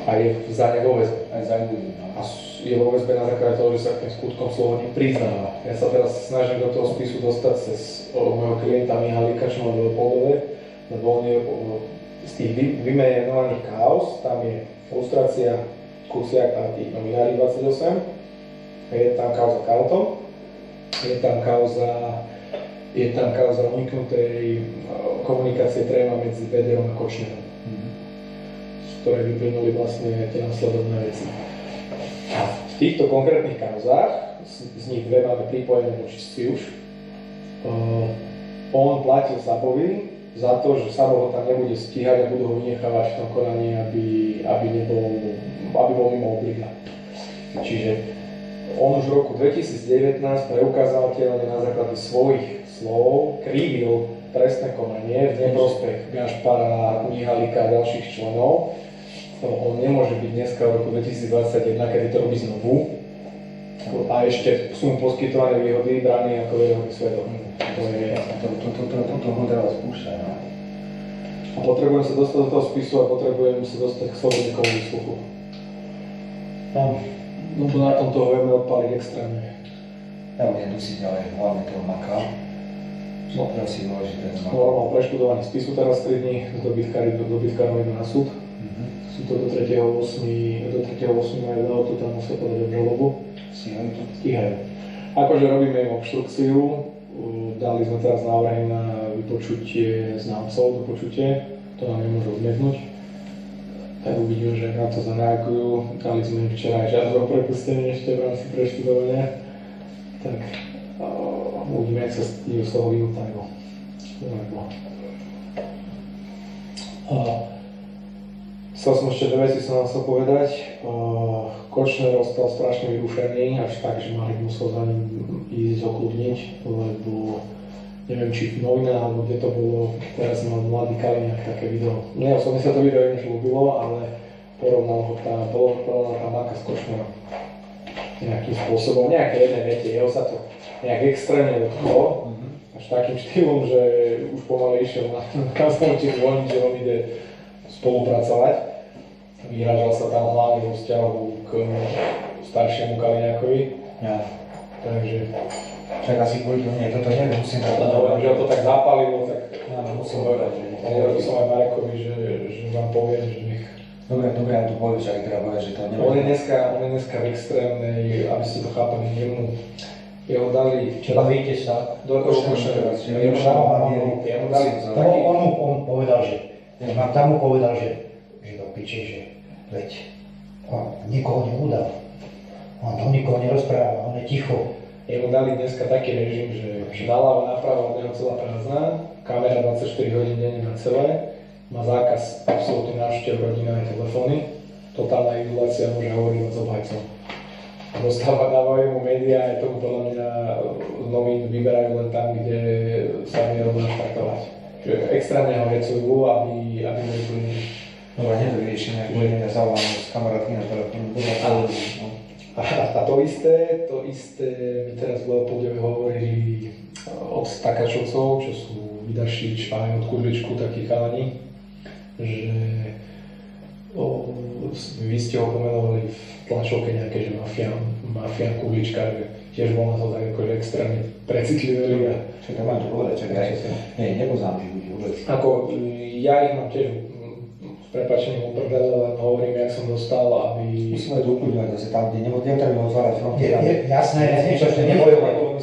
A je za ne vo väzbe. Aj za ľudí, no. A je vo väzbe na základe toho, že sa k tým skutkom slobodne priznáva. Ja sa teraz snažím do toho spisu dostať cez môjho klienta Mihalika, čo má v Leopoldove, lebo on je z tých vymenovaných kauz, tam je frustrácia Kuciak a tí novinári 28, je tam kauza Kauto, je tam kauza uniknutej komunikácie tréma medzi Bederom a Kočnerom, z ktorej vyplynuli vlastne tie následovné veci. A v týchto konkrétnych kauzách, z nich dve máme pripojené voči už, on platil Sabovi za to, že Sabo ho tam nebude stíhať a budú ho vynechávať v tom konaní, aby bol mimo obliga. Čiže on už v roku 2019 preukázateľne na základe svojich slov krivil trestné konanie v neprospech Gašpara, Mihalika a ďalších členov. On nemôže byť dneska v roku 2021, kedy to robí znovu. A ešte sú mu poskytované výhody brané ako výhody svedok. Toto ho treba spúšťať, no. A potrebujem sa dostať do toho spisu a potrebujem sa dostať k slobodníkovu výsluchu. No to na tom toho vieme odpaliť extrémne. Ja budem dusiť ďalej, hlavne toho Maka. No, to je asi dôležité. Mal preštudovaný spisu teraz 3 dní, z dobytkárov idú na súd. Sú to do 3.8. majú lehotu, tam musia podať obžalobu. Stíhajú. Akože robíme im obštrukciu, dali sme teraz návrhy na vypočutie známcov, to nám nemôžu odmietnúť. Tak uvidíme, že na to zareagujú. Dali sme im včera aj žiadosť o prepustenie ešte v rámci preštudovania. Tak uvidíme, jak sa z toho vyhutajú. Chcel som ešte dve veci chcel povedať. Kočner ostal strašne vyrušený, až tak, že Marek musel za ním ísť okľudniť, lebo neviem, či v novinách, alebo kde to bolo, teraz mal mladý Kaliňák také video. Mne osobne sa to video než ľúbilo, ale porovnal tá Maka s Kočnerom. Nejakým spôsobom, nejaké jednej vete, jeho sa to nejak extrémne dotklo, až takým štýlom, že už pomaly išiel na zvolniť, že on ide spolupracovať. Vyhrážal sa tam hlavne vo vzťahu k staršiemu Kaliňákovi. Ja. Takže... Však asi kvôli tomu, toto neviem, musím povedať. Že ho to tak zapálilo, tak musím povedať, že... Ja to som aj Marekovi, že vám poviem, že nech... Dobre, ja tu poviem, že aj teda poviem, že to neviem. On je dneska v extrémnej, aby ste to chápali, jemu jeho dali... Čo bavíte sa? Do Košera. On povedal, že... Tam mu povedal, že do piče, že veď on nikoho neudal. On to nikoho nerozpráva, on je ticho. Jemu dali dneska taký režim, že naľavo, napravo od neho celá prázdna, kamera 24 hodín denne na celé, má zákaz absolútne návštev rodinné telefóny, totálna izolácia, môže hovoriť len s obhajcom. Dávajú mu médiá, aj tomu podľa mňa z novín vyberajú len tam, kde sa vie rovná štartovať. Čiže extrémne ho vecujú, aby nevyplnili. Dobre, nevyriešime, že ja zavolám s kamarátmi na telefónu. A to isté mi teraz v Leopoldove hovorili od Takáčovcov, čo sú Vidašič, Fajn, od Kudličku, takí chalani, že vy ste ho pomenovali v tlačovke nejaké, že mafián Kudlička, že tiež bol na to tak akože extrémne precitlivý. Čo to mám to povedať, čo ja nepoznám tých ľudí vôbec. Ako, ja ich mám tiež prepáčením uprdele, len hovorím, jak som dostal, aby... Musíme to upľňovať zase tam, kde nebudeme otvárať frontier. Jasné, niečo ešte nebojovať.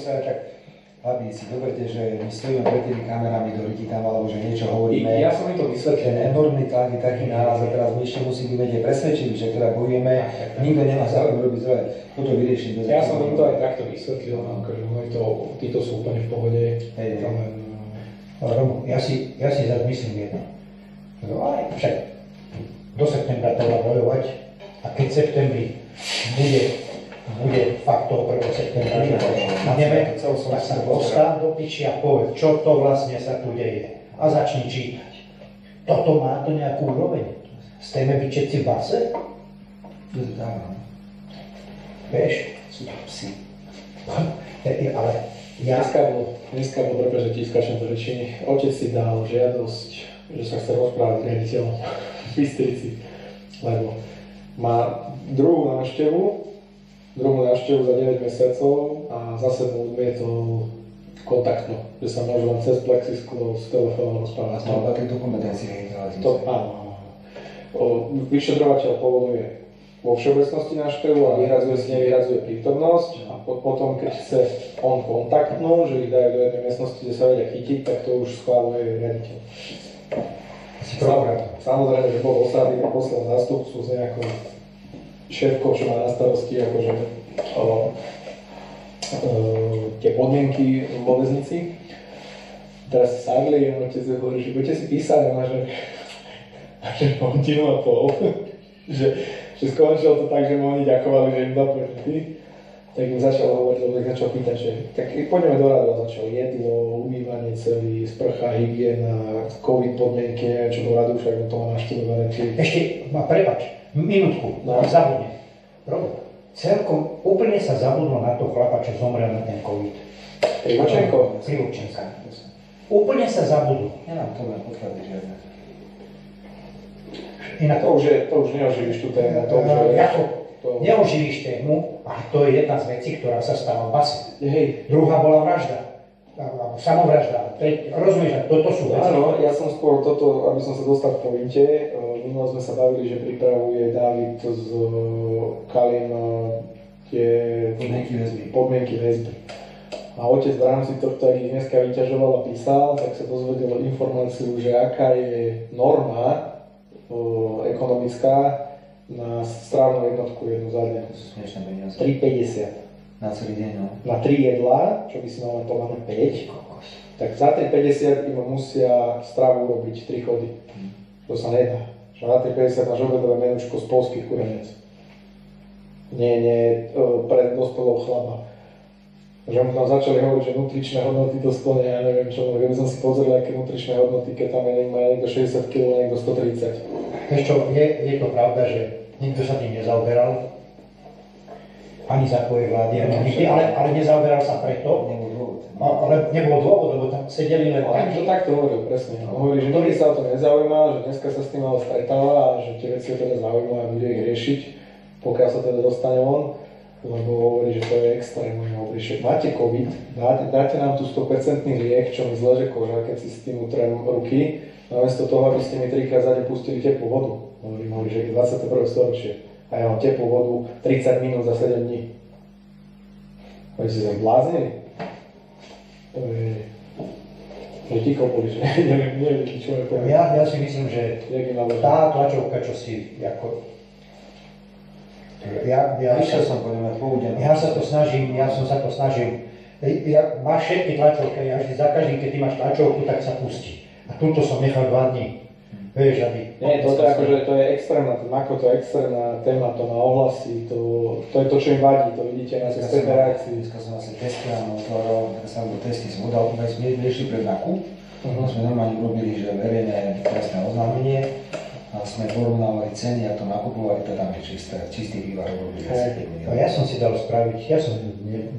Aby si doberte, že my stojíme pred tými kamerami, do ryti tam, alebo že niečo hovoríme. Ja som mi to vysvetlil. Ten enormný tlak je taký náraz a teraz my ešte musíme byť presvedčiví, že teda bojujeme, nikto nemá záujem robiť zle. Toto vyriešiť bez... Ja som im to aj takto vysvetlil, akože títo sú úplne v pohode. Romo, ja si zase myslím jedno. Však do septembra treba bojovať a keď v septembri bude fakt toho 1. septembra, že ideme, tak sa postav do piči a povedz, čo to vlastne sa tu deje. A začni čítať. Toto má to nejakú úroveň. Stejme byť všetci v base? Vieš? Sú to psi. Ale ja... Dneska bol, prepáč, že ti skáčem do reči. Otec si dal žiadosť, že sa chce rozprávať s riaditeľom v Bystrici, lebo má druhú návštevu za 9 mesiacov a zase mu odmietol kontaktno, že sa môže len cez plexisklo s telefónom rozprávať. Mal také dokumentácie. Áno. Vyšetrovateľ povoluje vo všeobecnosti návštevu a nevyhradzuje prítomnosť a potom, keď chce on kontaktnú, že ich dajú do jednej miestnosti, kde sa vedia chytiť, tak to už schváluje riaditeľ. Samozrejme, že bol osady, poslal zástupcu s nejakou šéfkou, čo má na starosti akože tie podmienky v väznici. Teraz si sadli a otec hovorí, že budete si písať, a že hodinu a pol, že skončilo to tak, že mu oni ďakovali, že im započuli. Tak im začal hovoriť, lebo ich začal pýtať, že tak poďme do radu a začal jedlo, umývanie celý, sprcha, hygiena, covid podmienky, neviem čo do radu, však to má naštudované. Ešte, prepáč, minútku, zabudne. Celkom úplne sa zabudlo na to chlapa, čo zomrel na ten covid. Krivočenko? Krivčenka. Úplne sa zabudlo. Nemám to len podklady žiadne. Inak to už neoživíš tú tému. Neoživíš tému, a to je jedna z vecí, ktorá sa stala v base. Hej. Druhá bola vražda. Samovražda. Rozumieš, toto sú veci. Áno, ja som skôr toto, aby som sa dostal k pointe. Minulo sme sa bavili, že pripravuje Dávid z Kalin tie podmienky väzby. A otec v rámci tohto, ak ich dneska vyťažoval a písal, tak sa dozvedel informáciu, že aká je norma ekonomická na strávnu jednotku jednu za deň. To sú smiešné peniaze. 3,50. Na celý deň, no. Na 3 jedlá, čo by si mal na 5, tak za 3,50 im musia stravu robiť 3 chody. To sa nedá. Že na 3,50 máš obedové menučko z polských kurenec. Nie pre dospelého chlapa. Že mu tam začali hovoriť, že nutričné hodnoty to splňa, ja neviem čo, keby som si pozrel, aké nutričné hodnoty, keď tam má niekto 60 kg, niekto 130. Vieš čo, je to pravda, že nikto sa tým nezaoberal, ani za tvojej vlády, ani nikdy, ale nezaoberal sa preto, nebol dôvod, lebo tam sedeli len takí. To takto hovoril, presne. On hovorí, že nikdy sa o to nezaujíma, že dneska sa s tým ale stretáva a že tie veci ho teda zaujíma a bude ich riešiť, pokiaľ sa teda dostane on. Lebo hovorí, že to je extrém. Hovorí, že máte COVID, dáte nám tu 100% liek, čo mi zleže koža, keď si s tým utrem ruky, namiesto toho, aby ste mi 3-krát za deň pustili teplú vodu. Hovorí, že je 21. storočie a ja mám teplú vodu 30 minút za 7 dní. Hovorí, si sa bláznili? To je ticho boli, že neviem, čo je povedať. Ja si myslím, že tá tlačovka, čo si ako... Ja sa to snažím. Máš všetky tlačovky, ja vždy za každým, keď ty máš tlačovku, tak sa pustí. A túto som nechal 2 dní. Vieš, aby... Nie, toto je akože, to je extrémna, ako to je extrémna téma, to má ohlasy, to je to, čo im vadí, to vidíte na tej strednej reakcii. Dneska som asi testoval, teraz sa bol testy z vodou, sme išli pred NAKU, sme normálne urobili, že verejné trestné oznámenie, a sme porovnávali ceny, ako to nakupovali, to tam je čistý vývar, robili asi 5 miliónov. Ja som si dal spraviť,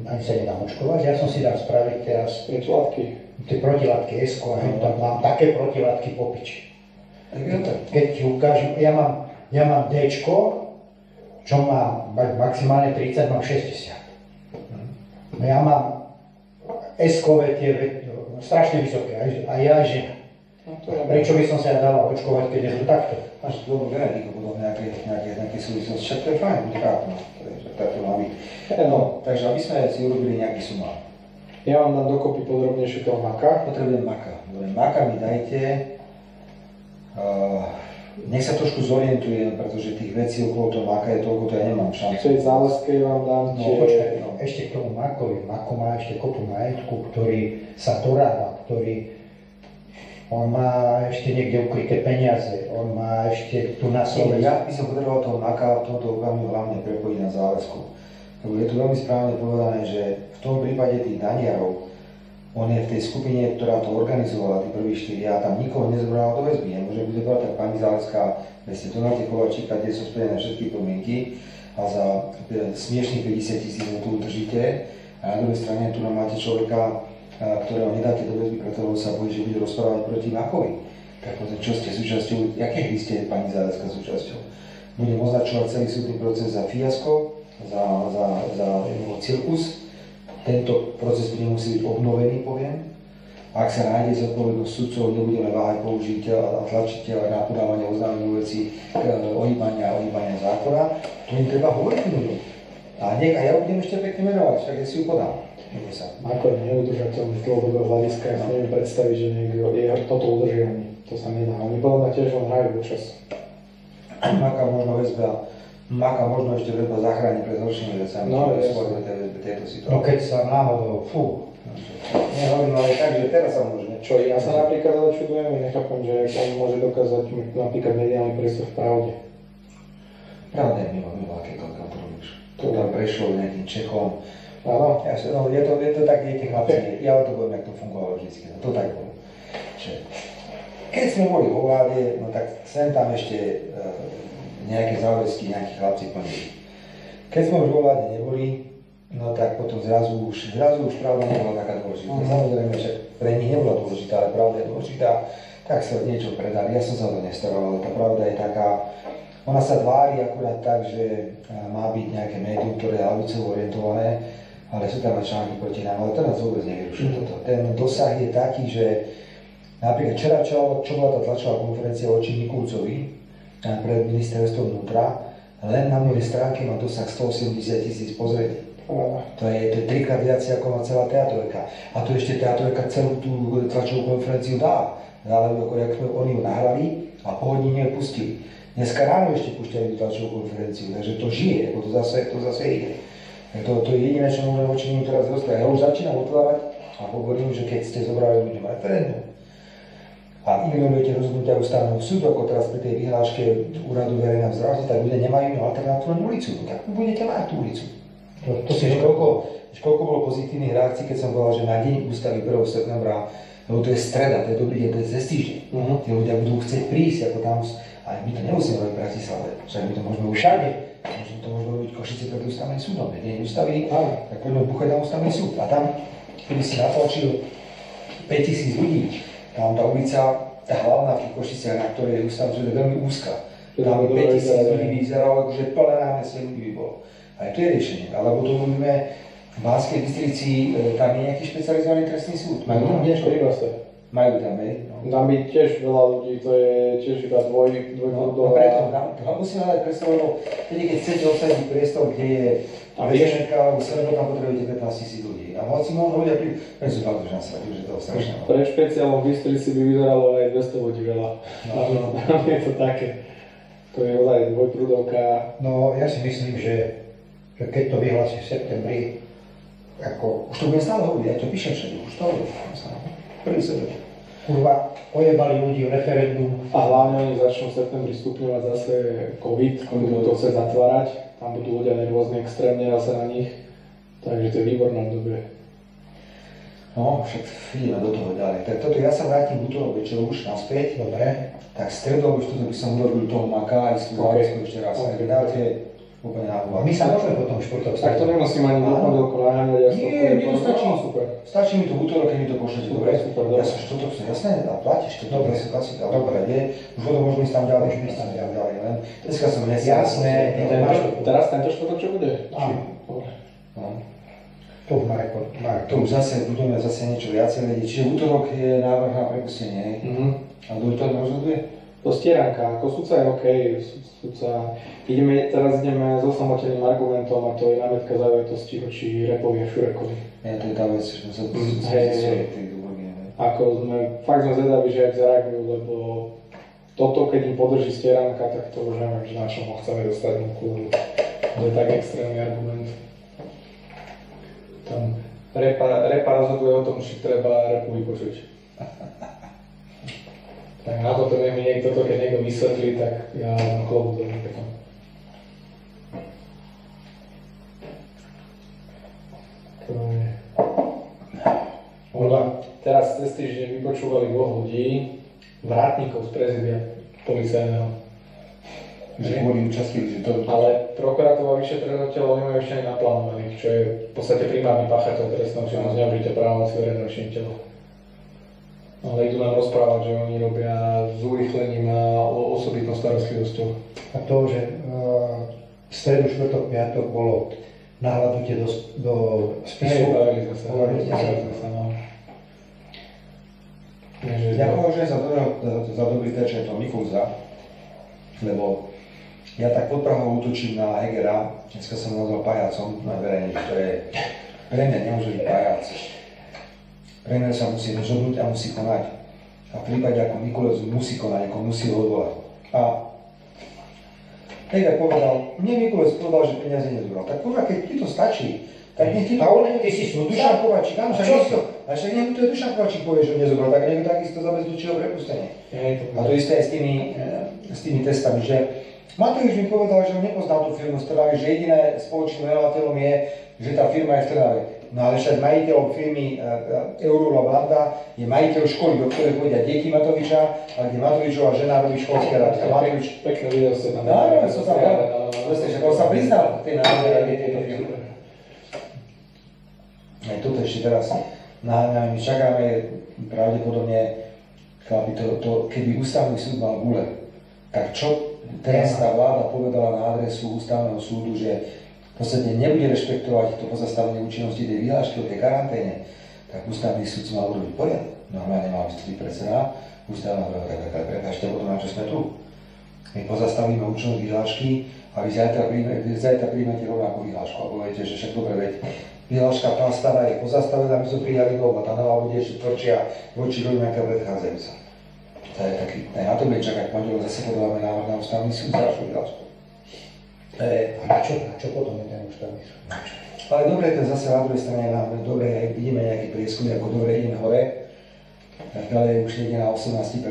ani sa nedám očkovať, ja som si dal spraviť teraz tie protilátky ESCO, tam mám také protilátky po piči. Keď ti ukážem, ja mám Dčko, čo má maximálne 30, mám 60. Ja mám ESCové tie strašne vysoké, aj ja, aj žena. Prečo by som sa dával očkovať, keď je to takto? Máš dobrú genetiku, potom nejaké súvislosti, však to je fajn, buď chápno, tak to má byť. No, takže aby sme si urobili nejaký sumár. Ja vám dám dokopy podrobnejšie toho maka. Potrebujem maka. Maka mi dajte, nech sa trošku zorientujem, pretože tých vecí okolo toho maka je toľko, to ja nemám šancu. Čiže záležké vám dám počkaj, ešte k tomu makovi. Mako má ešte kopu majetku, ktorý sa dorába, on má ešte niekde ukryté peniaze, on má ešte tu na Slovensku. Ja by som potreboval toho maka v tomto okamihu hlavne prepojiť na záväzku. Lebo je tu veľmi správne povedané, že v tom prípade tých daniarov, on je v tej skupine, ktorá to organizovala, tí prvých 4, a tam nikoho nezobral do väzby. Nemôže byť dobrá, tak pani Zálecká, presne Donald Kovačíka, kde sú splnené všetky podmienky a za smiešných 50 000 tu udržíte. A na druhej strane tu máte človeka, ktorého nedáte do väzby, pretože sa bojí, že bude rozprávať proti Makovi. Tak čo ste súčasťou, jaké hry ste pani Zálecká súčasťou? budem označovať celý súdny proces za fiasko, za cirkus. Tento proces bude musieť byť obnovený, poviem. Ak sa nájde zodpovednosť sudcov, nebudeme váhať použiť a tlačiť na podávanie oznámení veci ohýbania zákona. To im treba hovoriť ľuďom. A ja budem ešte pekne menovať, však ja si ju podám. Ako neudržateľný z dlhodobého hľadiska, ja si neviem predstaviť, že niekto je toto udržiavaný. To sa nedá. Oni podľa mňa tiež len hrajú čas. Maka možno ešte väzba zachráni pred horšími vecami. No, tejto situácii. No keď sa náhodou, Nehovorím ale tak, že teraz sa môže. Čo ja sa napríklad ale čudujem, nechápem, že on môže dokázať napríklad mediálny priestor v pravde. Pravda je mimo akékoľko to robíš. To tam prešlo nejakým Čechom. Áno. Je to tak, viete chlapci, ja to poviem, jak to fungovalo vždycky. To tak bolo. Keď sme boli vo vláde, no tak sem tam ešte nejaké záväzky nejakí chlapci plnili. Keď sme už vo vláde neboli, no tak potom zrazu už pravda nebola taká dôležitá. Samozrejme, že pre nich nebola dôležitá, ale pravda je dôležitá, tak sa niečo predali. Ja som sa to nestaral, ale tá pravda je taká, ona sa tvári akurát tak, že má byť nejaké médium, ktoré je ľavicovo orientované, ale sú tam aj články proti nám, ale to nás vôbec nevyrušuje toto. Ten dosah je taký, že napríklad včera, čo bola tá tlačová konferencia voči Mikulcovi pred ministerstvom vnútra, len na mojej stránke má dosah 180 000 pozretí. To je trikrát viac ako má celá teatrojka. A to ešte teatrojka celú tú tlačovú konferenciu dá. Ale jak sme oni ju nahrali a po hodine ju pustili. Dneska ráno ešte púšťajú tú tlačovú konferenciu, takže to žije, to zase ide. To je jediné, čo môžeme voči nim teraz dostať. Ja už začínam otvárať a hovorím, že keď ste zobrali ľuďom referendum a ignorujete rozhodnutia ústavného súdu, ako teraz pri tej vyhláške úradu verejného zdravotníctva, tak ľudia nemajú alternatívnu ulicu. Tak budete mať tú ulicu. To si koľko bolo pozitívnych reakcií, keď som povedal, že na deň ústavy 1. septembra, lebo to je streda, to je dobrý deň, to je cez týždeň. Tí ľudia budú chcieť prísť, ako tam, ale my to nemusíme robiť v Bratislave, však my to môžeme už všade. To môžeme robiť v Košici pred ústavným súdom, deň ústavy, tak poďme buchať na ústavný súd. A tam, keby si natlačil 5000 ľudí, tam tá ulica, tá hlavná v tých Košiciach, na ktorej je ústavný súd, je veľmi úzka. Tam 5000 ľudí vyzeralo, akože plné námestie ľudí by bolo. Aj to je riešenie, alebo to robíme v Banskej Bystrici, tam je nejaký špecializovaný trestný súd. Majú niečo vlastne. Majú tam, hej. Tam je tiež veľa ľudí, to je tiež iba dvojprúdová. No preto, tam musíme hľadať priestor, lebo keď chcete obsadiť priestor, kde je väzenka alebo Srbo, tam potrebujete 15 000 ľudí. A hoci možno ľudia sú fakt už nasrať, že to je strašné. Pre špeciálom v Bystrici by vyzeralo aj 200 ľudí veľa. Tam je to také. To je ozaj dvojprúdovka. No ja si myslím, že keď to vyhlási v septembri, ako... Už to bude stále hovoriť, ja to píšem všade, už to hovorím. Prvý sebe. Kurva, ojebali ľudí o referendum. A hlavne oni začnú v septembri stupňovať zase COVID, budú to chce zatvárať, tam budú ľudia nervózni extrémne zase na nich, takže to je výborné obdobie. No, však ideme do toho ďalej. Tak toto ja sa vrátim v útorok večer už naspäť. Dobre. Tak stredou už toto by som urobil toho Maka, aj si tú záväzku ešte raz. Tak dáte úplne na hlavu. My sa môžeme potom štvrtok Tak to nemusím ani do pondelku naháňať, ja som nie, mi to stačí. Super. Stačí mi to v útorok, keď mi to pošlete. Super, super, Ja som štvrtok, jasné, a platíš to, dobre. Ja si dal, dobre, nie, už potom môžeme ísť tam ďalej, len dneska som Jasné, teraz tento štvrtok čo bude? Áno. No. To už Marek. To už zase budeme niečo viacej vedieť, čiže útorok je návrh na prepustenie, a kto to rozhoduje? To stieranka, ako sudca je OK, teraz ideme s osamoteným argumentom a to je námietka záujatosti voči Repovi a Šurekovi. Ja, to je tá vec, že sme sa Ako fakt sme zvedaví, že ak zareagujú, lebo toto, keď im podrží stieranka, tak to už neviem, že na čom ho chceme dostať vonku. To je tak extrémny argument. Tam Repa rozhoduje o tom, či treba Repu vypočuť. Tak na toto nech mi niekto to, keď niekto vysvetlí, tak ja mám klobu do potom. To je... Teraz cez týždeň vypočúvali dvoch ľudí, vrátnikov z prezidia policajného. Že boli účastní, že to... Ale prokurátor a vyšetrovateľov nemajú ešte ani naplánovaných, čo je v podstate primárny páchateľ trestného činu zneužitia právomoci verejného činiteľa. Ale idú nám rozprávať, že oni robia s urýchlením a osobitnou starostlivosťou. A to, že v stredu, štvrtok, piatok bolo nahľadnutie do spisu. Bavili sme sa. Ja považujem za dobrý terč to Mikulza, lebo ja tak pod Prahou útočím na Hegera, dneska som nazval pajacom na verejne, to je pre mňa nemôže byť pajac. Pre mňa sa musí rozhodnúť a musí konať. A v prípade ako Mikulec musí konať, ako musí ho odvolať. A Heger povedal, mne Mikulec povedal, že peniaze nezbral. Tak kurva, keď ti to stačí, tak nech ti to ty si súd. Dušan Kovačík, áno, a však nech mu to Dušan Kovačík povie, že ho nezobral, tak nech takisto zabezpečí o prepustenie. A to isté aj s tými testami, že Matovič mi povedal, že on nepoznal tú firmu z Trnavy, že jediné spoločným menovateľom je, že tá firma je v Trnave. No ale však majiteľom firmy Eurula Blanda je majiteľ školy, do ktorej chodia deti Matoviča, a kde Matovičová žena robí školské rady. Pekné video ste tam. Áno, som sa dal. On sa priznal tej náhodě tejto firmy. Aj toto ešte teraz my čakáme pravdepodobne, keby ústavný súd mal gule, tak čo teraz tá vláda povedala na adresu ústavného súdu, že v podstate nebude rešpektovať to pozastavenie účinnosti tej vyhlášky o tej karanténe, tak ústavný súd si mal urobiť poriadok. Normálne mal vystúpiť predseda ústavného, tak prepáčte, potom na čo sme tu. My pozastavíme účinnosť vyhlášky a vy zajtra príjmete rovnakú vyhlášku a poviete, že však dobre, veď vyhláška tá stará je pozastavená, my sme prijali novú a tá nová bude ešte tvrdšia voči ľuďom, aká predchádzajúca. To je taký, aj na to bude čakať, pondelok zase podáme návrh na ústavný súd za našu vyhlášku. A na čo potom je ten ústavný súd? Ale dobre, to zase na druhej strane máme dobre, vidíme nejaký prieskum, ako dobre ideme hore, tak ďalej už ide na 18%,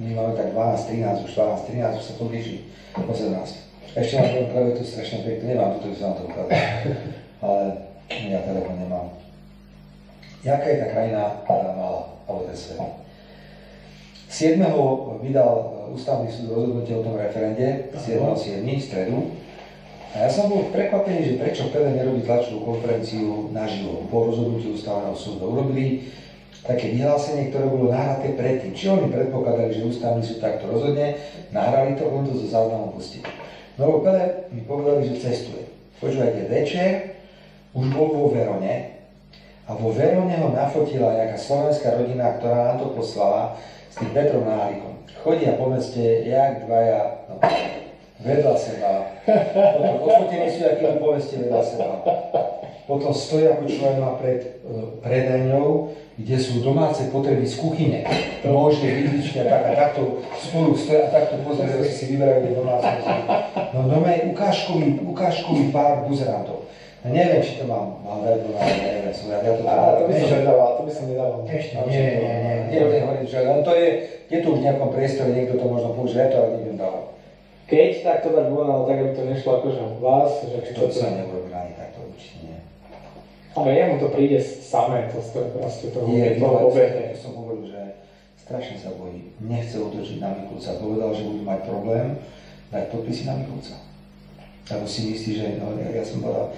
my máme tak 12, 13, už sa to blíži, 18. Ešte mám ten práve tu strašne pekne, nemám to, že sa vám to ukázať, ale ja telefón nemám. Jaká je tá krajina malá, alebo ten svet? 7. vydal ústavný súd rozhodnutie o tom referende, 7.7. v stredu. A ja som bol prekvapený, že prečo PL nerobí tlačovú konferenciu naživo po rozhodnutí ústavného súdu. Urobili také vyhlásenie, ktoré bolo nahraté predtým. Či oni predpokladali, že ústavný súd takto rozhodne, nahrali to, on to zo záznamu pustili. No PL mi povedali, že cestuje. Počúvajte, večer už bol vo Verone a vo Verone ho nafotila nejaká slovenská rodina, ktorá nám to poslala s tým Petrom Nálikom. Chodia po meste, jak dvaja, vedľa seba. Potom odfotení sú, aký mu poveste vedľa seba. Potom stoja, počúvaj ma pred predajňou, kde sú domáce potreby z kuchyne. Môže vidlička tak a takto spolu stoja a takto pozerajú, si vyberajú domácnosti. No je ukážkový pár buzerantov. No neviem, či to mám dať do návrhu, neviem, to by som nedával. Ešte, nie. Je to už v nejakom priestore, niekto to možno použije, to ale nebudem dávať. Keď tak to dať von, ale tak, aby to nešlo akože vás, že či to sa neurobí ani takto určite nie. Ale jemu to príde samé, to proste toho obehne. Ja som hovoril, že strašne sa bojí, nechce otočiť na Mikulca, povedal, že budú mať problém dať podpisy na Mikulca. Lebo si myslí, že, ja som povedal,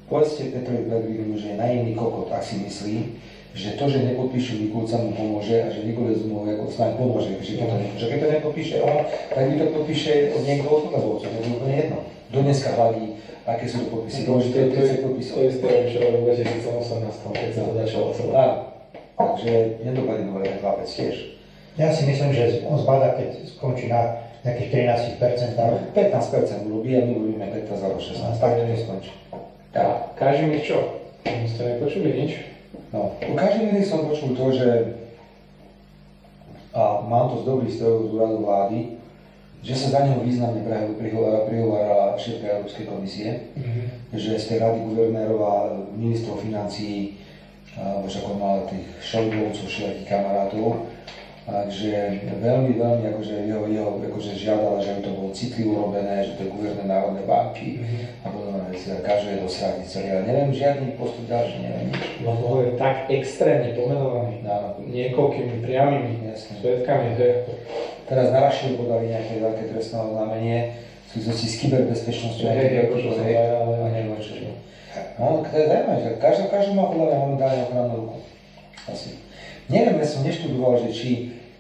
povedzte Petrovi Pellegrinimu, že je naivný kokot, ak si myslí, že to, že nepodpíšu Mikulca mu pomôže a že Mikulec mu ako snáď pomôže, že keď to nepodpíše on, tak mi to podpíše od niekto od Kotlebovcov, to je úplne jedno. Do dneska hľadí, aké sú to podpisy, to je 30 podpisov. To isté, čo robím v 2018, keď sa to začalo celé. Takže nedopadne dobre ten chlapec tiež. Ja si myslím, že on zbada, keď skončí na nejakých 13%. 15% urobí a my urobíme 15 alebo 16, tak to skončí. Kažimír čo? Ste nepočuli nič? No, u Kažimíry som počul to, že a mám to z dobrých strojov z úradu vlády, že sa za neho významne prihovára šéfka Európskej komisie, že z tej rady guvernérov a ministrov financií, však on mal tých šolgovcov, všetkých kamarátov, takže veľmi akože jeho akože žiadala, že by to bolo citlivo robené, že to je guvernér Národnej banky a podobné veci, a každý je dosrať celý, ale neviem žiadny postup ďalší, neviem nič. No to je tak extrémne pomenovaný, niekoľkými priamými svedkami, že... Teraz na Rašiu podali nejaké veľké trestné oznámenie v súvislosti s kyberbezpečnosťou, a neviem čo. No, to je zaujímavé, že každý má podľa mňa momentálne ochrannú ruku. Asi. Neviem, ja som neštudoval, že či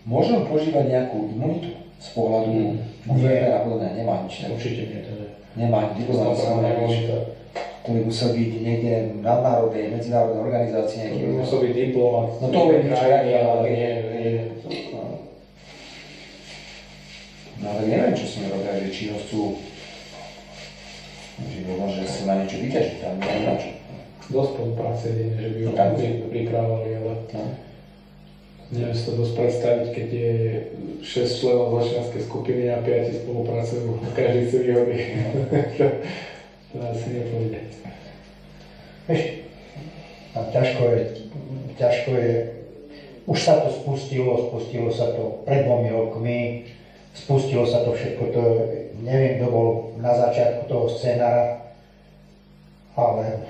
môžem požívať nejakú imunitu z pohľadu guvernéra a podobne. Nemá nič. Určite nie, to je. Nemá nič. Ktorý musel byť niekde nadnárodnej, medzinárodnej organizácii nejaký. Musel byť diplomat. No to je nič, ale nie. No ale neviem, čo si mi robia, že či ho chcú, že možno, že si na niečo vyťažiť, ale neviem na čo. Do spolupráce jedine, že by ho pripravovali, ale neviem si to dosť predstaviť, keď je 6 členov zločinskej skupiny a 5 spolupracujú, každý chce výhody. To asi nepôjde. Vieš, a ťažko je, už sa to spustilo sa to pred 2 rokmi, spustilo sa to všetko, to neviem, kto bol na začiatku toho scenára, ale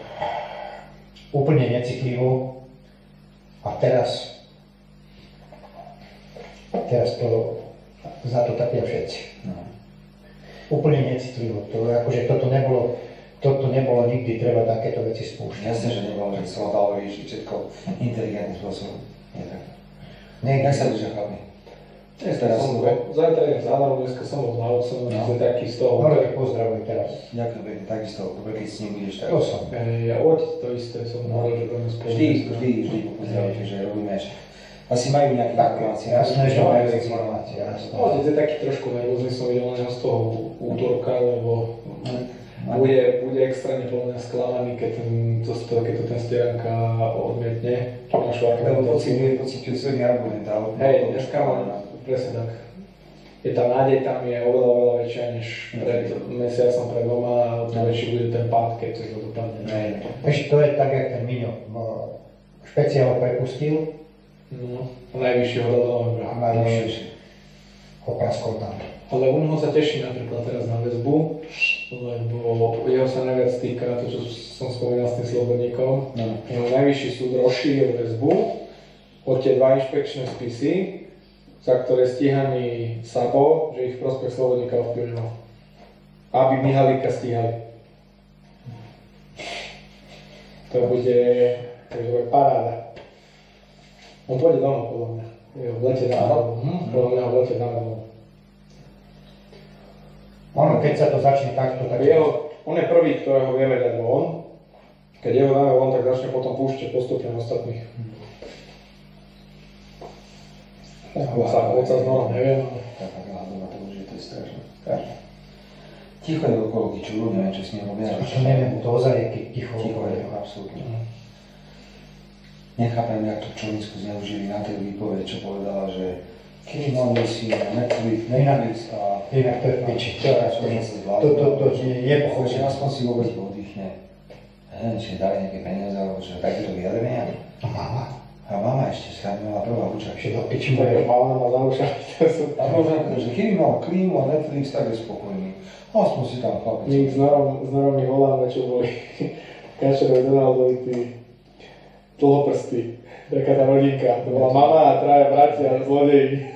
úplne necitlivo a teraz to, za to trpia všetci. No. Úplne necitlivo, to, akože toto nebolo nikdy, treba takéto veci spúšťať. Jasne, že nebolo, že sa dalo riešiť všetko inteligentným spôsobom. Nie, sa držia chlapí. Zajtra je z Adamu, dneska som bol na otcom, že taký z toho. Norek pozdravuj teraz. Ďakujem pekne, takisto, dobre, keď s ním budeš tak. To som. Ja oď to isté som hovoril, že budeme spolu. Vždy pozdravujte, že robíme ešte. Asi majú nejaké informácie. Jasné, že majú informácie. Otec je taký trošku nervózny, som videl na z toho útorka, lebo bude extrémne podľa mňa sklamaný, keď to ten Stieranka odmietne. Čo máš pocítil svojný argument, ale... Hej, dneska mám presne tak. Je tá nádej tam je oveľa väčšia než pred mesiacom, pred 2 a to väčší bude ten pád, keď to dopadne. Ešte to je tak, jak ten Miňo. Špeciál ho prepustil. No, najvyššieho do novembra. Najvyššie. Ho praskol tam. Ale u neho sa teší napríklad teraz na väzbu, lebo jeho sa najviac týka to, čo som spomínal s tým Slobodníkom. Jeho najvyšší súd rozšíril väzbu od tie 2 inšpekčné spisy, za ktoré stíhaný Sabo, že ich v prospech Slobodníka ovplyvňoval. Aby Mihalíka stíhali. To bude paráda. On pôjde domov, podľa mňa. V lete domov. Podľa mňa v lete domov. Ono, keď sa to začne takto, tak... On je prvý, ktorého vieme dať von. Keď jeho dáme von, tak začne potom púšťať postupne ostatných. Oca znova neviem. Taká hľadová to už je, to je strašné. Ticho je okolo Kičuru, neviem, čo s ním robia. To neviem, to ozaj je ticho. Ticho je, absolútne. Nechápem, jak to v Čolinsku zneužili na tej výpovede, čo povedala, že kriminálny si na Netflix a... Inak to je piči. To je pochopenie. Že aspoň si vôbec oddychne. Neviem, či dali nejaké peniaze, alebo čo, takéto vyjadrenia. A mama? A mama ešte skrátila prvá učak. Ešte do piči Tak moje. mama má zaušať. A možno, že keby mal klímu a Netflix, tak je spokojný. Aspoň si tam chlapec. My s Norom my voláme, čo boli Kačerov Donaldovi tí dlhoprsty. Taká tá rodinka. To bola mama a 3 bratia a zlodeji.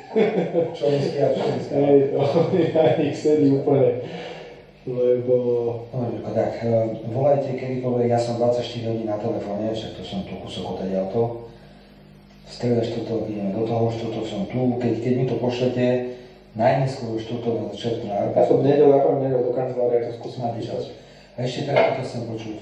Čolinský a Čolinský. Hej, oni na nich sedí úplne. Lebo... Tak, volajte kedykoľvek, ja som 24 hodín na telefóne, však to som tu kúsok odtiaľto. V strede štvrtok ideme do toho, štvrtok som tu, keď mi to pošlete, najneskôr štvrtok na začiatku na Ja som v nedeľu, ako v nedeľu do kancelárie, to skúsim napísať. A ešte teda toto chcem počuť.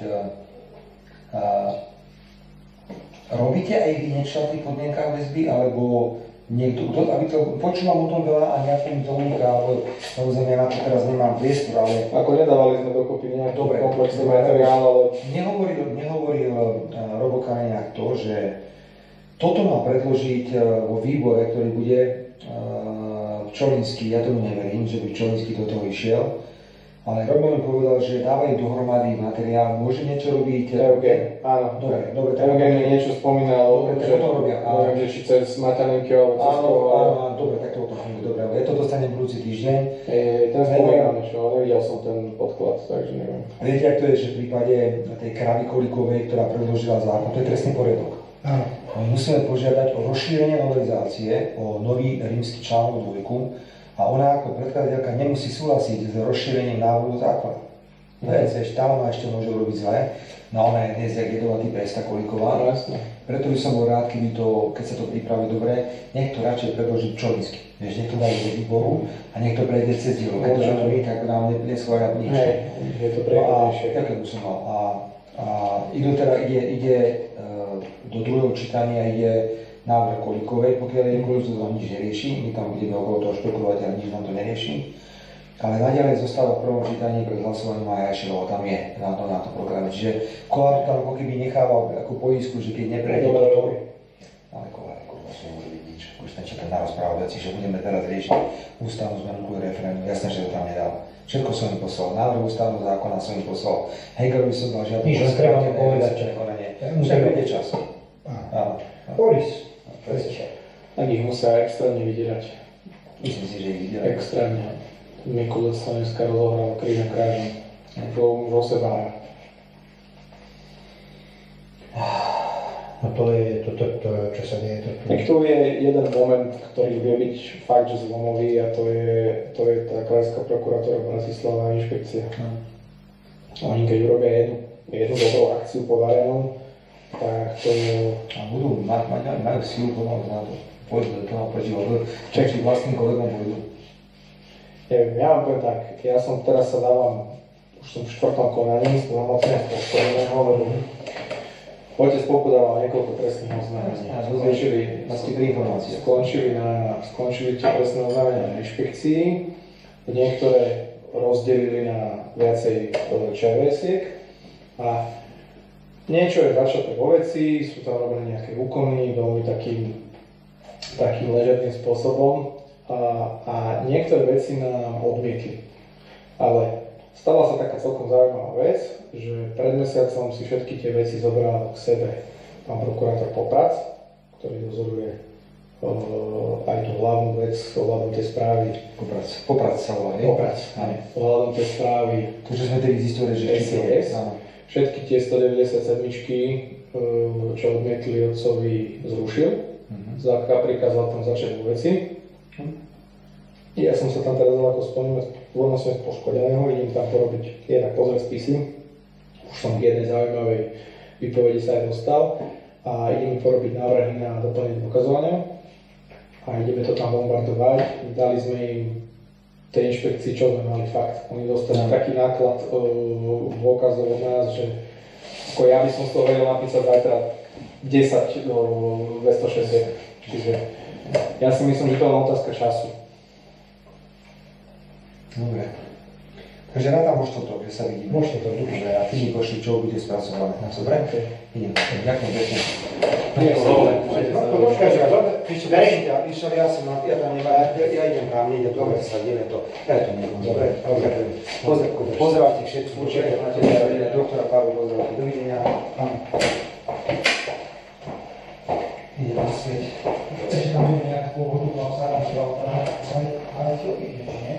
Robíte aj vy niečo na tých podmienkách väzby, alebo niekto, aby to počúvam o tom veľa a nejak mi to uniká, alebo samozrejme ja na to teraz nemám priestor, ale... Ako nedávali sme dokopy nejaký komplexný materiál, ale... Nehovoril Robo Kaliňák to, že toto má predložiť vo výbore, ktorý bude Čolinský, ja tomu neverím, že by Čolinský do toho išiel, ale Robo mi povedal, že dávajú dohromady materiál, môže niečo robiť... Eugen, áno. Dobre. Eugen mi niečo spomínal, že to robia. Neviem, že či cez Maťaninky alebo cez áno, dobre, tak to o tom funguje, dobre, ja to dostanem budúci týždeň. Ten spomínal niečo, ale nevidel som ten podklad, takže neviem. Viete, ak to je, že v prípade tej Kravy Kolíkovej, ktorá predložila zákon, to je trestný poriadok. Áno. My musíme požiadať o rozšírenie novelizácie, o nový rímsky článok 2 a ona ako predkladateľka nemusí súhlasiť s rozšírením návrhu zákona. Vieš, tam ma ešte môžu robiť zle, no ona je dnes jak jedovatý pes, tá Kolíková. No, jasne. Preto by som bol rád, keby to, keď sa to pripraví dobre, nech to radšej predložiť Čolinsky. Vieš, nech to dajú do výboru a nech to prejde cez dielo. Keď to my, tak nám neschvália nič. Hej, je to prejednejšie. Také by som mal. A ide do druhého čítania ide návrh Kolíkovej, pokiaľ je Kolíkovej, to tam nič nerieši, my tam budeme okolo toho špekulovať, ale nič nám to nerieši. Ale naďalej zostáva v prvom čítaní pred hlasovaním Maja Jašilova, tam je na to programe. Čiže Kollár tam ako keby nechával ako poisku, že keď neprejde toto, ale Kollár vlastne nemôže byť nič. Už stačí tam narozprávať veci, že budeme teraz riešiť ústavnú zmenu kvôli referendum. Jasné, že to tam nedal. Všetko som im poslal. Návrh ústavného zákona som im poslal. Hegerovi som dal žiadne Nič, len treba to povedať. Však bude čas. Áno. Boris. Tak ich musia extrémne vydierať. Myslím si, že ich vydierajú. Extrémne. Mikulec sa dneska rozohral kríž a krážom. Už o seba hrá. No to je to, čo sa deje. Tak to je jeden moment, ktorý vie byť fakt, že zlomový a to je tá Krajská prokuratúra Bratislava a inšpekcia. Oni keď urobia jednu dobrú akciu podarenú, tak to... A budú majú silu pomáhať na to. Pôjdu do toho prežívať. Čekči vlastným kolegom pôjdu. Neviem, ja vám poviem tak, ja som teraz sa dávam, už som v 4. konaní, som zamocnený z poškodeného, lebo otec popodával niekoľko trestných oznámení. Skončili tie trestné oznámenia na inšpekcii, niektoré rozdelili na viacej ČVS-iek a niečo je začaté vo veci, sú tam robené nejaké úkony veľmi takým ležerným spôsobom. A niektoré veci nám odmietli. Ale stala sa taká celkom zaujímavá vec, že pred mesiacom si všetky tie veci zobral k sebe pán prokurátor Poprac, ktorý dozoruje aj tú hlavnú vec ohľadom tej správy. Poprac sa volá, nie? Poprac, áno. Ohľadom tej správy. To, čo sme tedy zistili, že SIS. Všetky tie 197, čo odmietli otcovi, zrušil. Prikázal tam začať vo veci. Ja som sa tam teraz dal ako voľno som poškodeného, idem tam porobiť jednak pozrieť spisy. Už som k jednej zaujímavej výpovedi sa aj dostal a ideme porobiť návrhy na doplnenie dokazovania a ideme to tam bombardovať. Dali sme im tej inšpekcii, čo sme mali fakt. Oni dostali taký náklad dôkazov od nás, že ako ja by som z toho vedel napísať zajtra 10 do 260. Čiže ja si myslím, že to je len otázka času. Dobre. Takže rátam už toto, že sa vidíme. Môžete to dušiť. A ty mi pošli, čo bude spracované. Dobre? Idem. Ďakujem pekne. Nie, Počkaj, že ja som na ja idem tam, nejde dobre sa diele to. Ja to nebudem. Dobre? Pozdravte všetkých. Určite na teba, doktora Pavel, pozdravte. Dovidenia. Idem na svet. ešte tam bude nejaká pôvodu, vám sa nám ale čo vidíš, nie?